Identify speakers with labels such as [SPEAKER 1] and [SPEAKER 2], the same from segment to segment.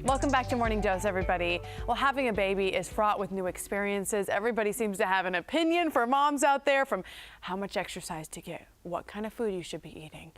[SPEAKER 1] Welcome back to Morning Dose, everybody. Well, having a baby is fraught with new experiences. Everybody seems to have an opinion for moms out there, from how much exercise to get, what kind of food you should be eating,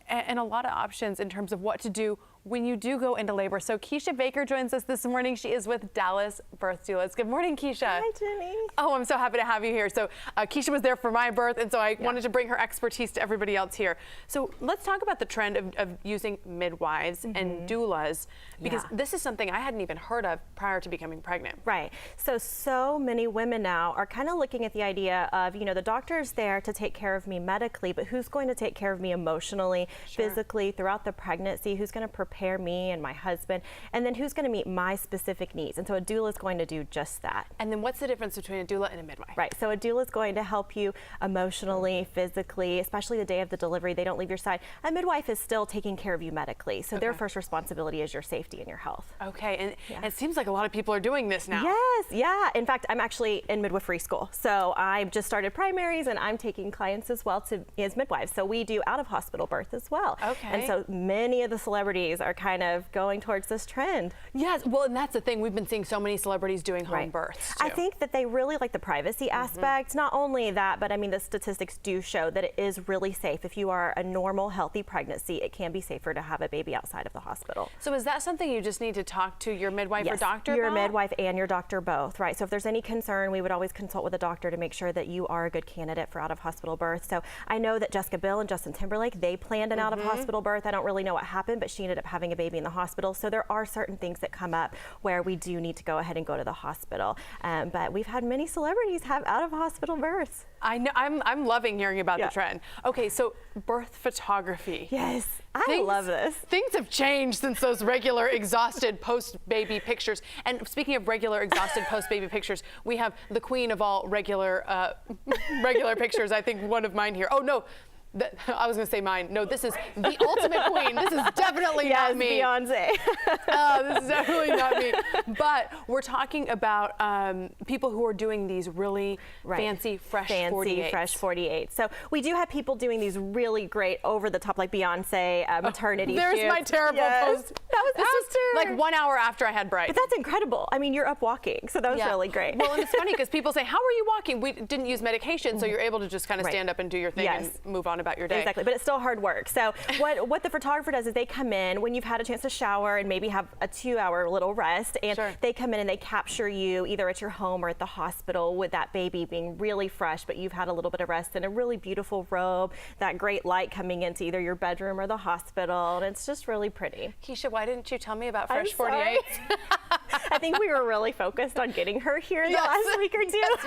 [SPEAKER 1] and a lot of options in terms of what to do when you do go into labor. So Kiesha Baker joins us this morning. She is with Doulas Birth Doulas. Good morning, Kiesha.
[SPEAKER 2] Hi, Jenny.
[SPEAKER 1] Oh, I'm so happy to have you here. So Kiesha was there for my birth, and so I wanted to bring her expertise to everybody else here. So let's talk about the trend of using midwives and doulas, because this is something I hadn't even heard of prior to becoming pregnant.
[SPEAKER 2] Right. So many women now are kind of looking at the idea of, you know, the doctor's there to take care of me medically, but who's going to take care of me emotionally, physically throughout the pregnancy? Who's going to prepare me and my husband, and then who's going to meet my specific needs? And so a doula is going to do just that.
[SPEAKER 1] And then what's the difference between a doula and a midwife?
[SPEAKER 2] Right, so a doula is going to help you emotionally, physically, especially the day of the delivery. They don't leave your side. A midwife is still taking care of you medically, so their first responsibility is your safety and your health.
[SPEAKER 1] Okay, and it seems like a lot of people are doing this now.
[SPEAKER 2] Yes, yeah. In fact, I'm actually in midwifery school, so I've just started primaries, and I'm taking clients as well as midwives. So we do out-of-hospital birth as well.
[SPEAKER 1] Okay.
[SPEAKER 2] And so many of the celebrities are kind of going towards this trend.
[SPEAKER 1] Yes, well, and that's the thing. We've been seeing so many celebrities doing home births, too.
[SPEAKER 2] I think that they really like the privacy aspect. Not only that, but I mean, the statistics do show that it is really safe. If you are a normal, healthy pregnancy, it can be safer to have a baby outside of the hospital.
[SPEAKER 1] So is that something you just need to talk to your midwife or doctor
[SPEAKER 2] your
[SPEAKER 1] about?
[SPEAKER 2] midwife and your doctor both, right? So if there's any concern, we would always consult with a doctor to make sure that you are a good candidate for out-of-hospital birth. So I know that Jessica Biel and Justin Timberlake, they planned an out-of-hospital birth. I don't really know what happened, but she ended up having a baby in the hospital. So there are certain things that come up where we do need to go ahead and go to the hospital. But we've had many celebrities have out-of-hospital births.
[SPEAKER 1] I know. I'm loving hearing about the trend. Okay, so birth photography.
[SPEAKER 2] Yes, I love this.
[SPEAKER 1] Things have changed since those regular exhausted post-baby pictures. And speaking of regular exhausted post-baby pictures, we have the queen of all regular pictures. I think one of mine here. Oh no. I was going to say mine. No, this is the ultimate queen. This is definitely not me.
[SPEAKER 2] Beyonce.
[SPEAKER 1] This is definitely not me. But we're talking about people who are doing these really fancy, fresh 48s.
[SPEAKER 2] So we do have people doing these really great over-the-top, like Beyonce maternity
[SPEAKER 1] There's
[SPEAKER 2] shoots.
[SPEAKER 1] my terrible post.
[SPEAKER 2] That was
[SPEAKER 1] like 1 hour after I had Bryce.
[SPEAKER 2] But that's incredible. I mean, you're up walking, so that was really great.
[SPEAKER 1] Well, and it's funny because people say, how are you walking? We didn't use medication, so you're able to just kind of stand up and do your thing and move on about your day.
[SPEAKER 2] Exactly, but it's still hard work. So what the photographer does is they come in when you've had a chance to shower and maybe have a 2-hour little rest, and they come in and they capture you either at your home or at the hospital with that baby being really fresh, but you've had a little bit of rest in a really beautiful robe, that great light coming into either your bedroom or the hospital, and it's just really pretty.
[SPEAKER 1] Keisha, why didn't you tell me about Fresh 48?
[SPEAKER 2] I think we were really focused on getting her here the last week or two.
[SPEAKER 1] Yes,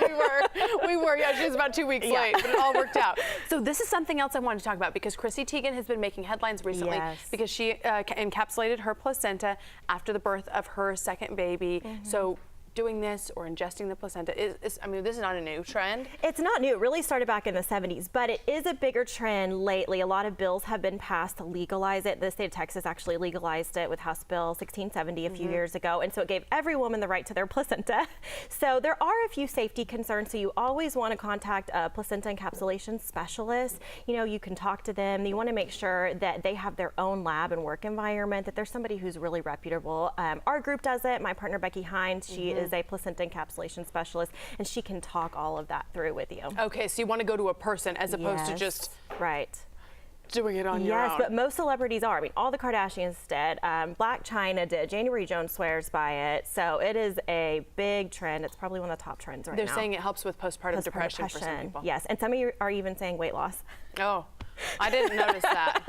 [SPEAKER 1] we were. Yeah, she was about 2 weeks late, but it all worked out. So this is something else I wanted to talk about, because Chrissy Teigen has been making headlines recently because she encapsulated her placenta after the birth of her second baby. So doing this or ingesting the placenta is, I mean, this is not a new trend.
[SPEAKER 2] It's not new. It really started back in the 70s, but it is a bigger trend lately. A lot of bills have been passed to legalize it. The state of Texas actually legalized it with House Bill 1670 a few years ago, and so it gave every woman the right to their placenta. So there are a few safety concerns, so you always want to contact a placenta encapsulation specialist. You know, you can talk to them. You want to make sure that they have their own lab and work environment, that there's somebody who's really reputable. Our group does it. My partner, Becky Hines, she is a placenta encapsulation specialist, and she can talk all of that through with you.
[SPEAKER 1] Okay, so you want to go to a person as opposed to just doing it on your own.
[SPEAKER 2] Yes, but most celebrities are. I mean, all the Kardashians did. Blac Chyna did. January Jones swears by it. So it is a big trend. It's probably one of the top trends right now.
[SPEAKER 1] They're saying it helps with postpartum depression for some people.
[SPEAKER 2] Yes, and some of you are even saying weight loss.
[SPEAKER 1] Oh, I didn't notice that.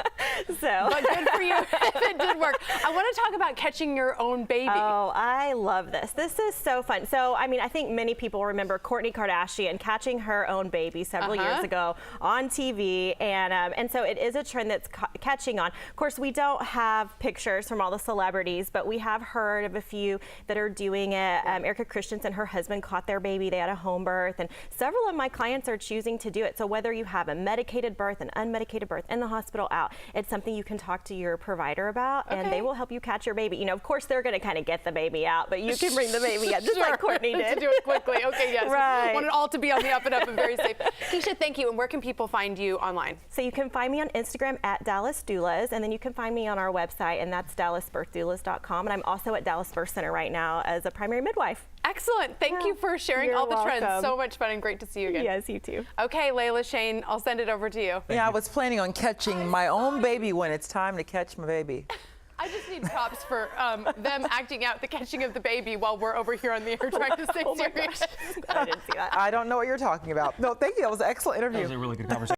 [SPEAKER 1] But good for you if it did work. I want to talk about catching your own baby.
[SPEAKER 2] Oh, I love this. This is so fun. So, I mean, I think many people remember Kourtney Kardashian catching her own baby several years ago on TV, and so it is a trend that's catching on. Of course, we don't have pictures from all the celebrities, but we have heard of a few that are doing it. Erica Christensen, her husband, caught their baby. They had a home birth, and several of my clients are choosing to do it. So whether you have a medicated birth, an unmedicated unmedicated birth, in the hospital, out. It's something you can talk to your provider about, and they will help you catch your baby. You know, of course, they're going to kind of get the baby out, but you can bring the baby out, just like Courtney did.
[SPEAKER 1] To do it quickly. Okay, yes.
[SPEAKER 2] Right.
[SPEAKER 1] We want it all to be on the up and up and very safe. Kiesha, thank you. And where can people find you online?
[SPEAKER 2] So you can find me on Instagram at Dallas Doulas, and then you can find me on our website, and that's dallasbirthdoulas.com. And I'm also at Dallas Birth Center right now as a primary midwife.
[SPEAKER 1] Excellent. Thank you for sharing all the trends.
[SPEAKER 2] welcome.
[SPEAKER 1] So much fun and great to see you again.
[SPEAKER 2] Yes, you too.
[SPEAKER 1] Okay, Layla, Shane, I'll send it over to you.
[SPEAKER 3] Yeah, I was planning on catching my own baby when it's time to catch my baby.
[SPEAKER 1] I just need props for them acting out the catching of the baby while we're over here on the air trying to stay serious.
[SPEAKER 2] I didn't see that.
[SPEAKER 3] I don't know what you're talking about. No, thank you. That was an excellent interview.
[SPEAKER 4] That was a really good conversation.